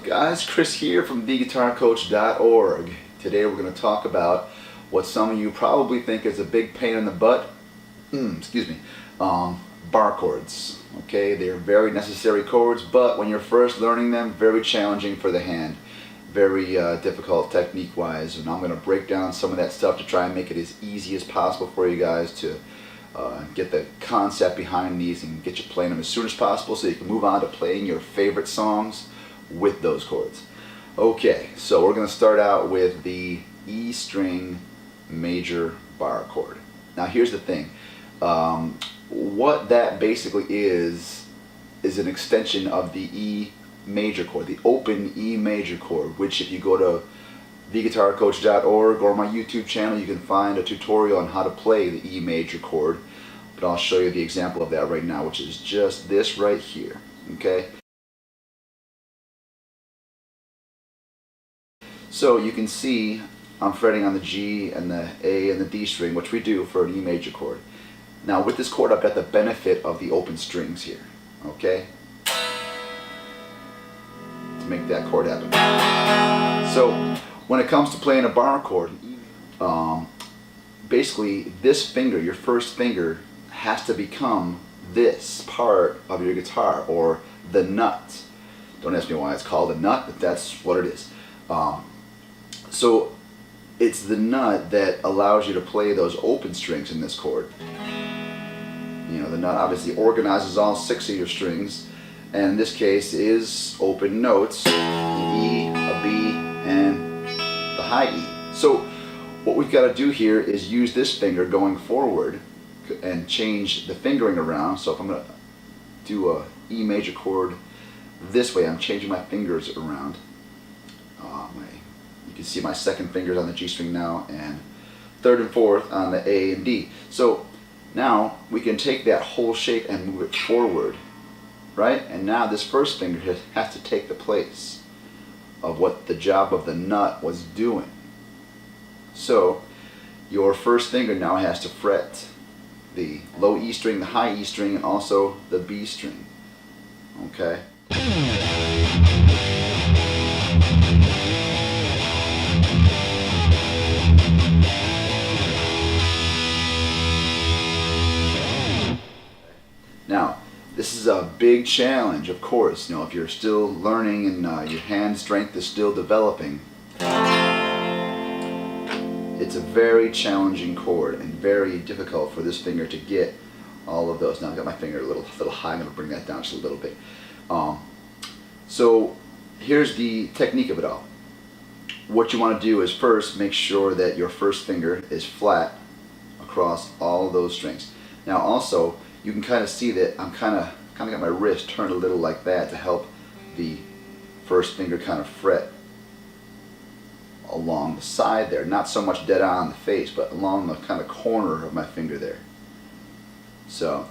Guys, Chris here from theguitarcoach.org. Today we're going to talk about what some of you probably think is a big pain in the butt. Bar chords. Okay, they're very necessary chords, but when you're first learning them, very challenging for the hand. Very difficult technique-wise, and I'm going to break down some of that stuff to try and make it as easy as possible for you guys to get the concept behind these and get you playing them as soon as possible so you can move on to playing your favorite songs with those chords. Okay, so we're going to start out with the E string major bar chord. Now here's the thing. What that basically is an extension of the E major chord, the open E major chord, which if you go to theguitarcoach.org or my YouTube channel, you can find a tutorial on how to play the E major chord. But I'll show you the example of that right now, which is just this right here. Okay? So you can see I'm fretting on the G and the A and the D string, which we do for an E major chord. Now with this chord, I've got the benefit of the open strings here. Okay? To make that chord happen. So when it comes to playing a bar chord, basically this finger, your first finger, has to become this part of your guitar, or the nut. Don't ask me why it's called a nut, but that's what it is. So it's the nut that allows you to play those open strings in this chord. You know, the nut obviously organizes all 6 of your strings, and in this case is open notes, an E, a B, and the high E. So what we've got to do here is use this finger going forward and change the fingering around. So if I'm going to do a E major chord this way, I'm changing my fingers around. You can see my second finger's on the G string now, and third and fourth on the A and D. So now we can take that whole shape and move it forward, right? And now this first finger has to take the place of what the job of the nut was doing. So your first finger now has to fret the low E string, the high E string, and also the B string. Okay? Now, this is a big challenge, of course. You know, if you're still learning and your hand strength is still developing, it's a very challenging chord and very difficult for this finger to get all of those. Now I've got my finger a little high. I'm going to bring that down just a little bit. So here's the technique of it all. What you want to do is first make sure that your first finger is flat across all of those strings. Now also, you can kind of see that I'm kind of got my wrist turned a little like that to help the first finger kind of fret along the side there, not so much dead on the face, but along the kind of corner of my finger there. So,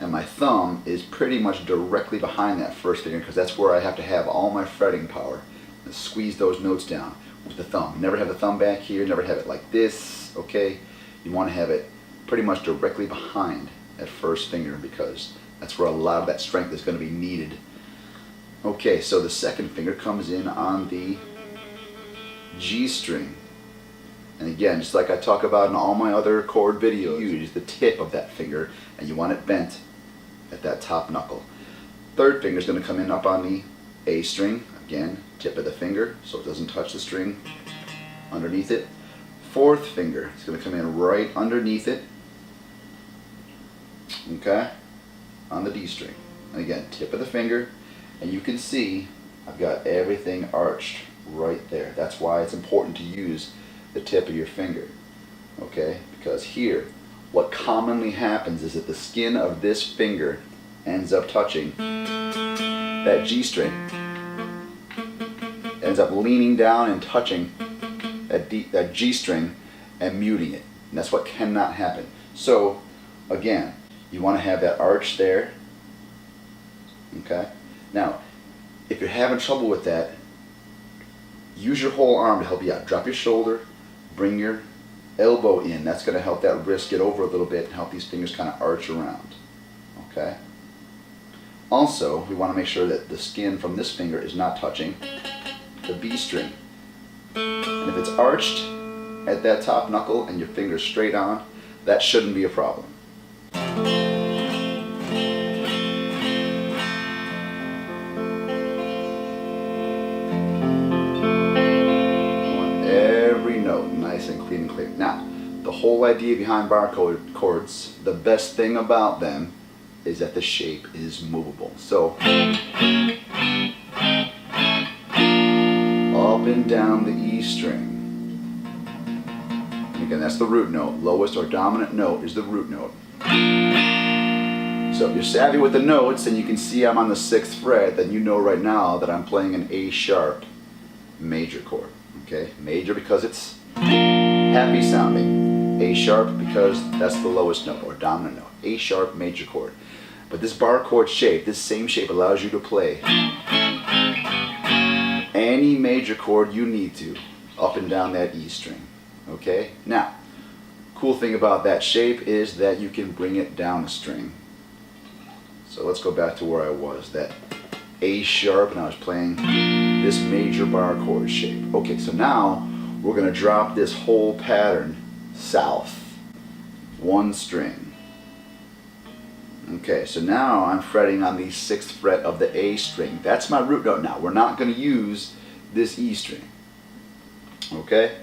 and my thumb is pretty much directly behind that first finger, because that's where I have to have all my fretting power and squeeze those notes down with the thumb. Never have the thumb back here, never have it like this, okay? You want to have it pretty much directly behind that first finger, because that's where a lot of that strength is going to be needed. Okay, so the second finger comes in on the G string, and again, just like I talk about in all my other chord videos, you use the tip of that finger and you want it bent at that top knuckle. Third finger is going to come in up on the A string, again, tip of the finger so it doesn't touch the string underneath it. Fourth finger is going to come in right underneath it, okay, on the D string, and again, tip of the finger, and you can see I've got everything arched right there. That's why it's important to use the tip of your finger, okay? Because here, what commonly happens is that the skin of this finger ends up touching that G string, ends up leaning down and touching that G string and muting it. And that's what cannot happen. So, again, you want to have that arch there, okay? Now, if you're having trouble with that, use your whole arm to help you out. Drop your shoulder, bring your elbow in. That's going to help that wrist get over a little bit and help these fingers kind of arch around. Okay? Also, we want to make sure that the skin from this finger is not touching the B string. And if it's arched at that top knuckle and your finger's straight on, that shouldn't be a problem. Every note nice and clean and clear. Now, the whole idea behind barre chords, the best thing about them is that the shape is movable. So, up and down the E string. And again, that's the root note. Lowest or dominant note is the root note. So if you're savvy with the notes and you can see I'm on the 6th fret, then you know right now that I'm playing an A sharp major chord. Okay, major because it's happy sounding. A sharp because that's the lowest note or dominant note. A sharp major chord. But this barre chord shape, this same shape allows you to play any major chord you need to up and down that E string. Okay? Now, cool thing about that shape is that you can bring it down a string. So let's go back to where I was, that A sharp, and I was playing this major barre chord shape. Okay, so now we're going to drop this whole pattern south, one string. Okay, so now I'm fretting on the 6th fret of the A string. That's my root note now. We're not going to use this E string. Okay?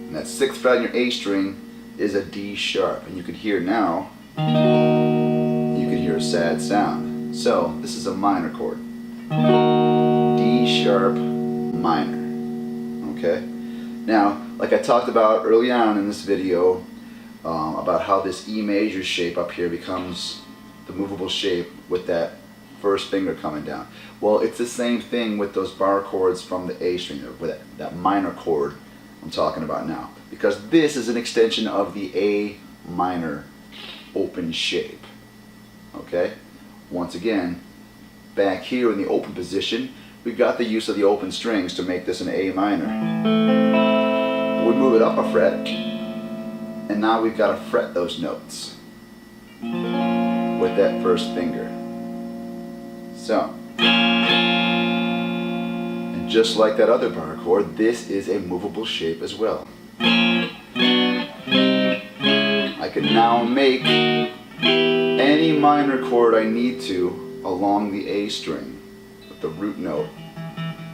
And that 6th fret on your A string is a D sharp. And you can hear now, you can hear a sad sound. So this is a minor chord. D sharp minor. Okay? Now, like I talked about early on in this video, about how this E major shape up here becomes the movable shape with that first finger coming down. Well, it's the same thing with those barre chords from the A string, with that minor chord I'm talking about now, because this is an extension of the A minor open shape. Okay? Once again, back here in the open position, we've got the use of the open strings to make this an A minor. We move it up a fret, and now we've got to fret those notes with that first finger. So, and just like that other barre chord, this is a movable shape as well. I can now make any minor chord I need to along the A string, with the root note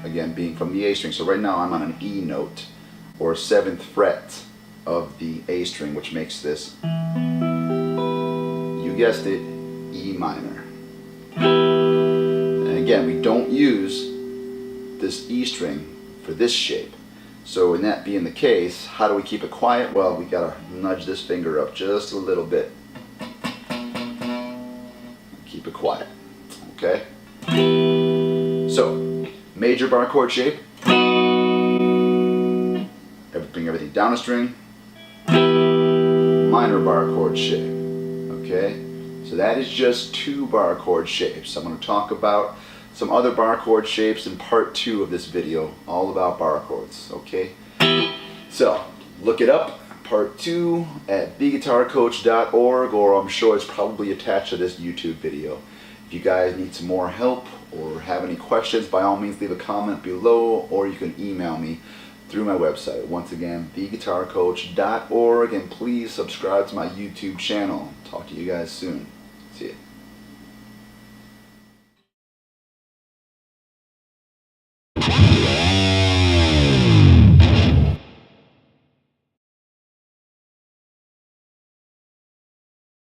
again being from the A string. So right now I'm on an E note, or 7th fret of the A string, which makes this, you guessed it, E minor. And again, we don't use this E string for this shape. So in that being the case, how do we keep it quiet? Well, we gotta nudge this finger up just a little bit. Keep it quiet. Okay? So, major barre chord shape. Bring everything down a string. Minor barre chord shape. Okay? So that is just 2 barre chord shapes. I'm going to talk about some other barre chord shapes in part 2 of this video, all about barre chords. Okay? So, look it up, part 2, at theguitarcoach.org, or I'm sure it's probably attached to this YouTube video. If you guys need some more help or have any questions, by all means leave a comment below, or you can email me through my website. Once again, theguitarcoach.org, and please subscribe to my YouTube channel. Talk to you guys soon. See ya.